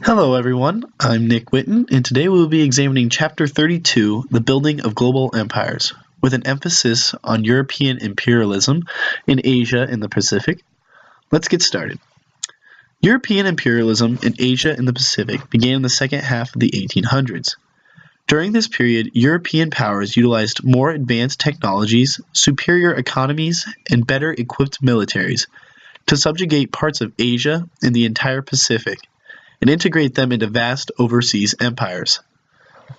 Hello everyone, I'm Nick Witten, and today we will be examining Chapter 32, The Building of Global Empires, with an emphasis on European imperialism in Asia and the Pacific. Let's get started. European imperialism in Asia and the Pacific began in the second half of the 1800s. During this period, European powers utilized more advanced technologies, superior economies, and better equipped militaries to subjugate parts of Asia and the entire Pacific and integrate them into vast overseas empires.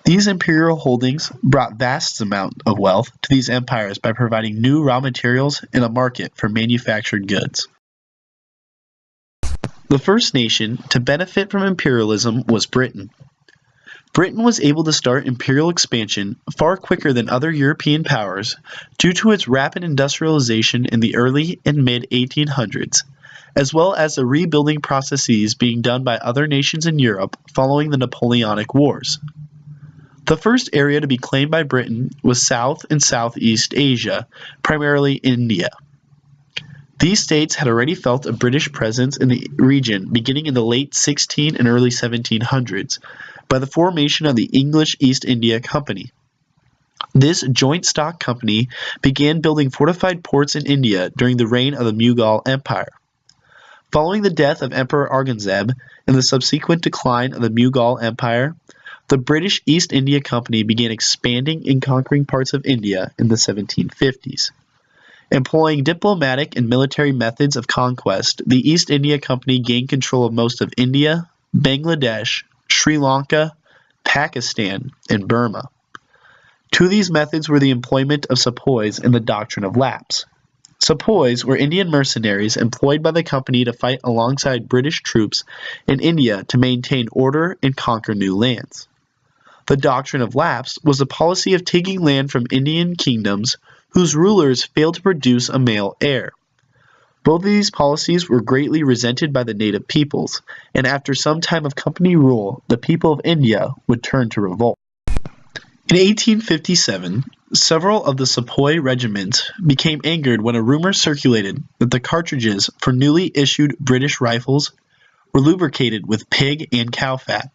These imperial holdings brought vast amounts of wealth to these empires by providing new raw materials and a market for manufactured goods. The first nation to benefit from imperialism was Britain. Britain was able to start imperial expansion far quicker than other European powers due to its rapid industrialization in the early and mid-1800s, as well as the rebuilding processes being done by other nations in Europe following the Napoleonic Wars. The first area to be claimed by Britain was South and Southeast Asia, primarily India. These states had already felt a British presence in the region beginning in the late 16 and early 1700s by the formation of the English East India Company. This joint stock company began building fortified ports in India during the reign of the Mughal Empire. Following the death of Emperor Aurangzeb and the subsequent decline of the Mughal Empire, the British East India Company began expanding and conquering parts of India in the 1750s. Employing diplomatic and military methods of conquest, the East India Company gained control of most of India, Bangladesh, Sri Lanka, Pakistan, and Burma. Two of these methods were the employment of sepoys and the doctrine of lapse. Sepoys were Indian mercenaries employed by the company to fight alongside British troops in India to maintain order and conquer new lands. The doctrine of lapse was the policy of taking land from Indian kingdoms whose rulers failed to produce a male heir. Both of these policies were greatly resented by the native peoples, and after some time of company rule, the people of India would turn to revolt. In 1857, several of the sepoy regiments became angered when a rumor circulated that the cartridges for newly issued British rifles were lubricated with pig and cow fat,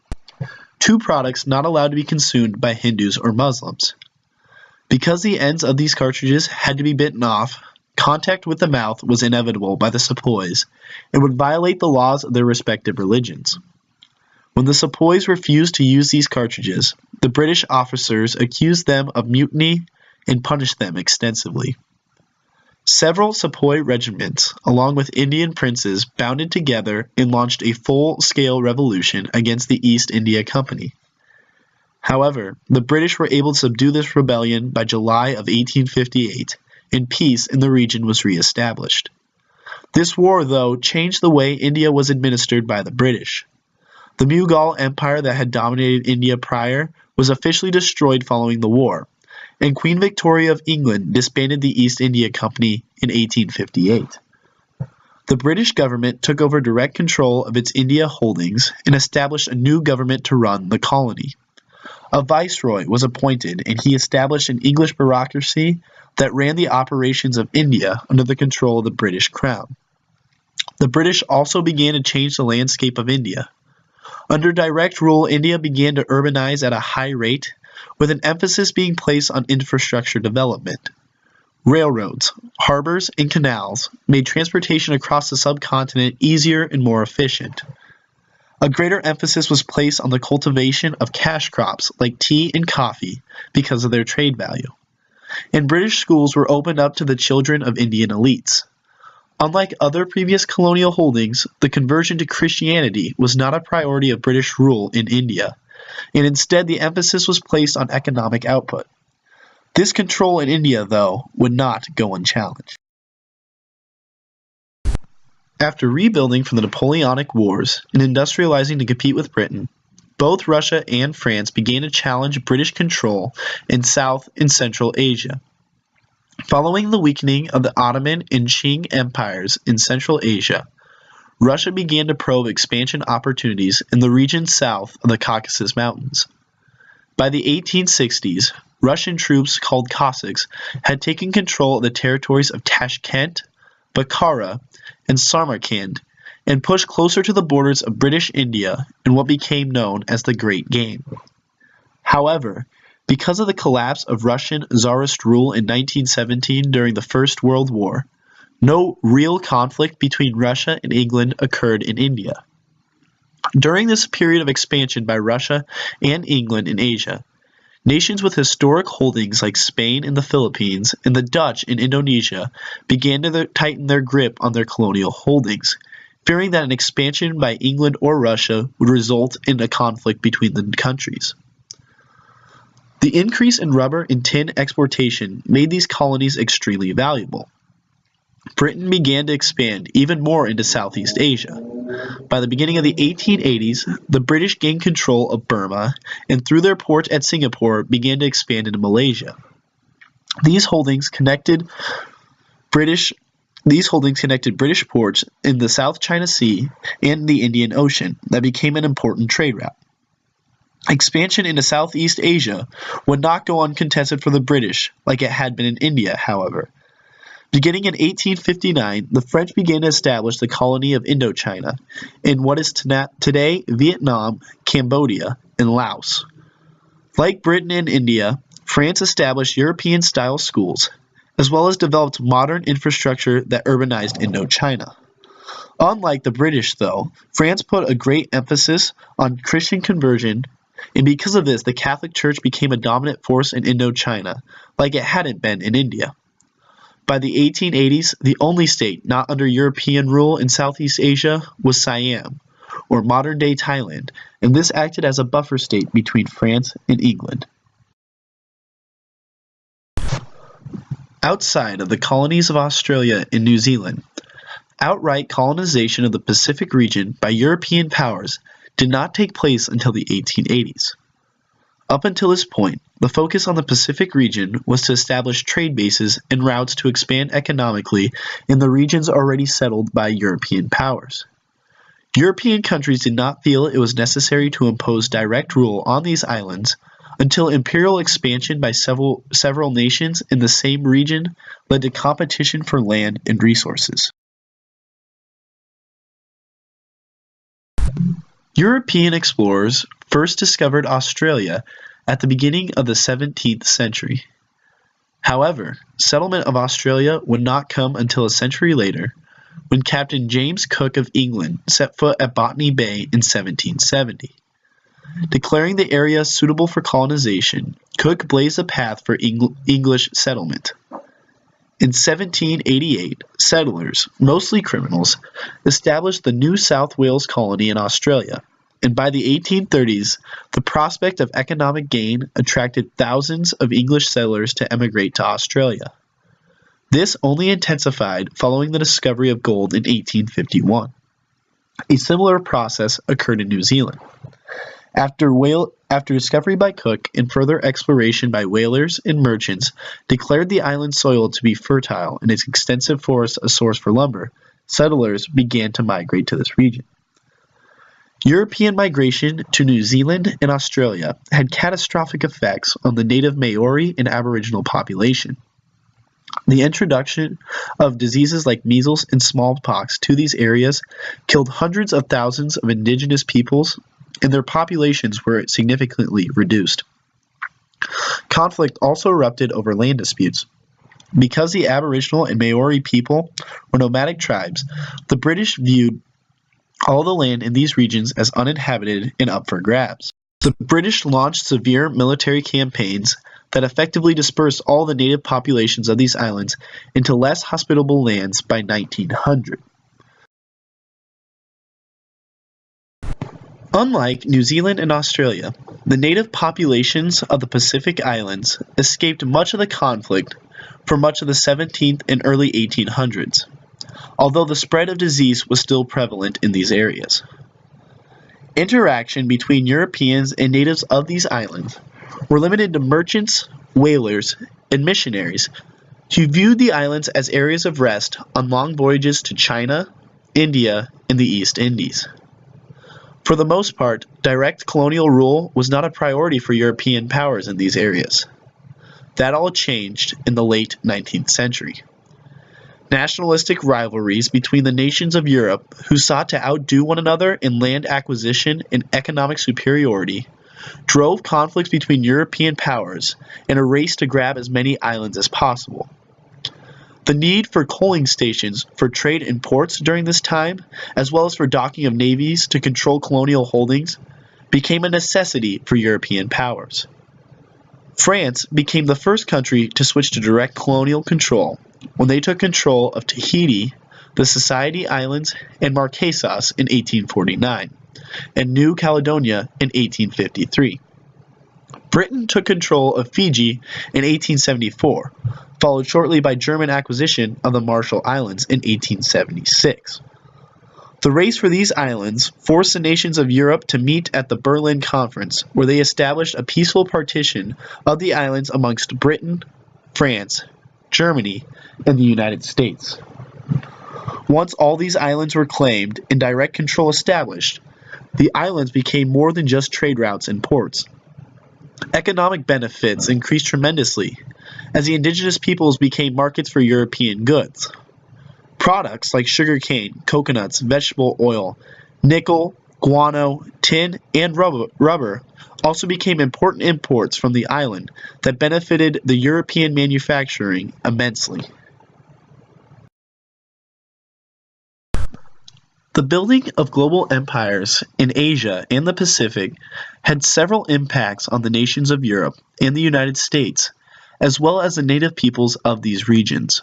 two products not allowed to be consumed by Hindus or Muslims. Because the ends of these cartridges had to be bitten off, contact with the mouth was inevitable by the sepoys and would violate the laws of their respective religions. When the sepoys refused to use these cartridges, the British officers accused them of mutiny and punished them extensively. Several sepoy regiments, along with Indian princes, bounded together and launched a full-scale revolution against the East India Company. However, the British were able to subdue this rebellion by July of 1858, and peace in the region was re-established. This war, though, changed the way India was administered by the British. The Mughal Empire that had dominated India prior was officially destroyed following the war, and Queen Victoria of England disbanded the East India Company in 1858. The British government took over direct control of its India holdings and established a new government to run the colony. A viceroy was appointed, and he established an English bureaucracy that ran the operations of India under the control of the British Crown. The British also began to change the landscape of India. Under direct rule, India began to urbanize at a high rate, with an emphasis being placed on infrastructure development. Railroads, harbors, and canals made transportation across the subcontinent easier and more efficient. A greater emphasis was placed on the cultivation of cash crops like tea and coffee because of their trade value. And British schools were opened up to the children of Indian elites. Unlike other previous colonial holdings, the conversion to Christianity was not a priority of British rule in India, and instead the emphasis was placed on economic output. This control in India, though, would not go unchallenged. After rebuilding from the Napoleonic Wars and industrializing to compete with Britain, both Russia and France began to challenge British control in South and Central Asia. Following the weakening of the Ottoman and Qing empires in Central Asia, Russia began to probe expansion opportunities in the region south of the Caucasus Mountains. By the 1860s, Russian troops called Cossacks had taken control of the territories of Tashkent, Bukhara, and Samarkand, and pushed closer to the borders of British India in what became known as the Great Game. However, because of the collapse of Russian Tsarist rule in 1917 during the First World War, no real conflict between Russia and England occurred in India. During this period of expansion by Russia and England in Asia, nations with historic holdings like Spain and the Philippines and the Dutch in Indonesia began to tighten their grip on their colonial holdings, fearing that an expansion by England or Russia would result in a conflict between the countries. The increase in rubber and tin exportation made these colonies extremely valuable. Britain began to expand even more into Southeast Asia. By the beginning of the 1880s, the British gained control of Burma and through their port at Singapore began to expand into Malaysia. These holdings connected British ports in the South China Sea and the Indian Ocean that became an important trade route. Expansion into Southeast Asia would not go uncontested for the British like it had been in India, however. Beginning in 1859, the French began to establish the colony of Indochina in what is today Vietnam, Cambodia, and Laos. Like Britain and India, France established European-style schools, as well as developed modern infrastructure that urbanized Indochina. Unlike the British, though, France put a great emphasis on Christian conversion, and because of this, the Catholic Church became a dominant force in Indochina, like it hadn't been in India. By the 1880s, the only state not under European rule in Southeast Asia was Siam, or modern-day Thailand, and this acted as a buffer state between France and England. Outside of the colonies of Australia and New Zealand, outright colonization of the Pacific region by European powers did not take place until the 1880s. Up until this point, the focus on the Pacific region was to establish trade bases and routes to expand economically in the regions already settled by European powers. European countries did not feel it was necessary to impose direct rule on these islands until imperial expansion by several nations in the same region led to competition for land and resources. European explorers first discovered Australia at the beginning of the 17th century. However, settlement of Australia would not come until a century later, when Captain James Cook of England set foot at Botany Bay in 1770. Declaring the area suitable for colonization, Cook blazed a path for English settlement. In 1788, settlers, mostly criminals, established the New South Wales colony in Australia, and by the 1830s, the prospect of economic gain attracted thousands of English settlers to emigrate to Australia. This only intensified following the discovery of gold in 1851. A similar process occurred in New Zealand. After discovery by Cook and further exploration by whalers and merchants declared the island soil to be fertile and its extensive forests a source for lumber, settlers began to migrate to this region. European migration to New Zealand and Australia had catastrophic effects on the native Maori and Aboriginal population. The introduction of diseases like measles and smallpox to these areas killed hundreds of thousands of indigenous peoples, and their populations were significantly reduced. Conflict also erupted over land disputes. Because the Aboriginal and Maori people were nomadic tribes, the British viewed all the land in these regions as uninhabited and up for grabs. The British launched severe military campaigns that effectively dispersed all the native populations of these islands into less hospitable lands by 1900. Unlike New Zealand and Australia, the native populations of the Pacific Islands escaped much of the conflict for much of the 17th and early 1800s, although the spread of disease was still prevalent in these areas. Interaction between Europeans and natives of these islands were limited to merchants, whalers, and missionaries who viewed the islands as areas of rest on long voyages to China, India, and the East Indies. For the most part, direct colonial rule was not a priority for European powers in these areas. That all changed in the late 19th century. Nationalistic rivalries between the nations of Europe, who sought to outdo one another in land acquisition and economic superiority, drove conflicts between European powers in a race to grab as many islands as possible. The need for coaling stations for trade in ports during this time, as well as for docking of navies to control colonial holdings, became a necessity for European powers. France became the first country to switch to direct colonial control when they took control of Tahiti, the Society Islands, and Marquesas in 1849, and New Caledonia in 1853. Britain took control of Fiji in 1874, followed shortly by German acquisition of the Marshall Islands in 1876. The race for these islands forced the nations of Europe to meet at the Berlin Conference, where they established a peaceful partition of the islands amongst Britain, France, Germany, and the United States. Once all these islands were claimed and direct control established, the islands became more than just trade routes and ports. Economic benefits increased tremendously as the indigenous peoples became markets for European goods. Products like sugarcane, coconuts, vegetable oil, nickel, guano, tin, and rubber also became important imports from the island that benefited the European manufacturing immensely. The building of global empires in Asia and the Pacific had several impacts on the nations of Europe and the United States, as well as the native peoples of these regions.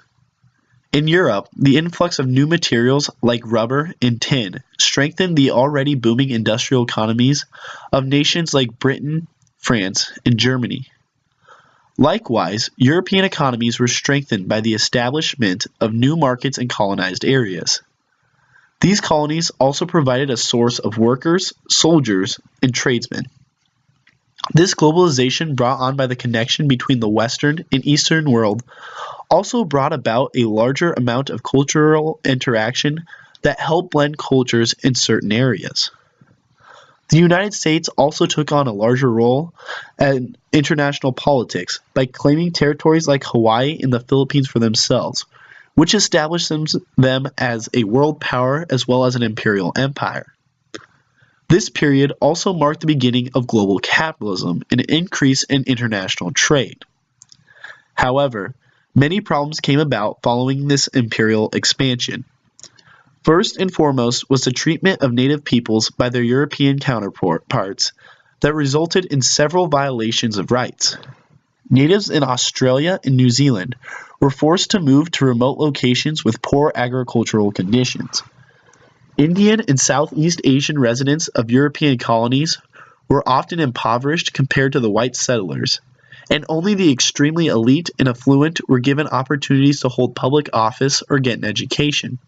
In Europe, the influx of new materials like rubber and tin strengthened the already booming industrial economies of nations like Britain, France, and Germany. Likewise, European economies were strengthened by the establishment of new markets in colonized areas. These colonies also provided a source of workers, soldiers, and tradesmen. This globalization brought on by the connection between the Western and Eastern world also brought about a larger amount of cultural interaction that helped blend cultures in certain areas. The United States also took on a larger role in international politics by claiming territories like Hawaii and the Philippines for themselves, which established them as a world power as well as an imperial empire. This period also marked the beginning of global capitalism and an increase in international trade. However, many problems came about following this imperial expansion. First and foremost was the treatment of native peoples by their European counterparts that resulted in several violations of rights. Natives in Australia and New Zealand were forced to move to remote locations with poor agricultural conditions. Indian and Southeast Asian residents of European colonies were often impoverished compared to the white settlers, and only the extremely elite and affluent were given opportunities to hold public office or get an education.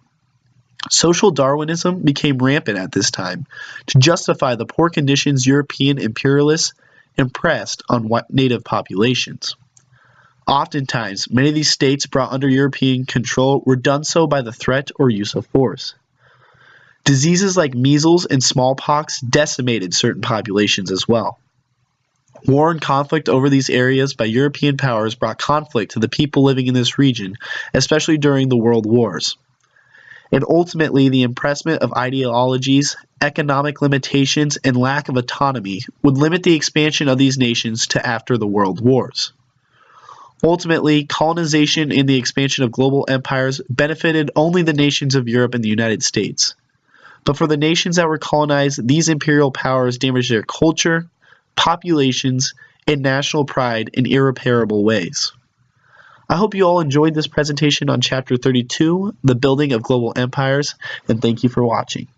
Social Darwinism became rampant at this time to justify the poor conditions European imperialists impressed on native populations. Oftentimes, many of these states brought under European control were done so by the threat or use of force. Diseases like measles and smallpox decimated certain populations as well. War and conflict over these areas by European powers brought conflict to the people living in this region, especially during the World Wars. And ultimately, the impressment of ideologies, economic limitations, and lack of autonomy would limit the expansion of these nations to after the World Wars. Ultimately, colonization and the expansion of global empires benefited only the nations of Europe and the United States. But for the nations that were colonized, these imperial powers damaged their culture, populations, and national pride in irreparable ways. I hope you all enjoyed this presentation on Chapter 32, The Building of Global Empires, and thank you for watching.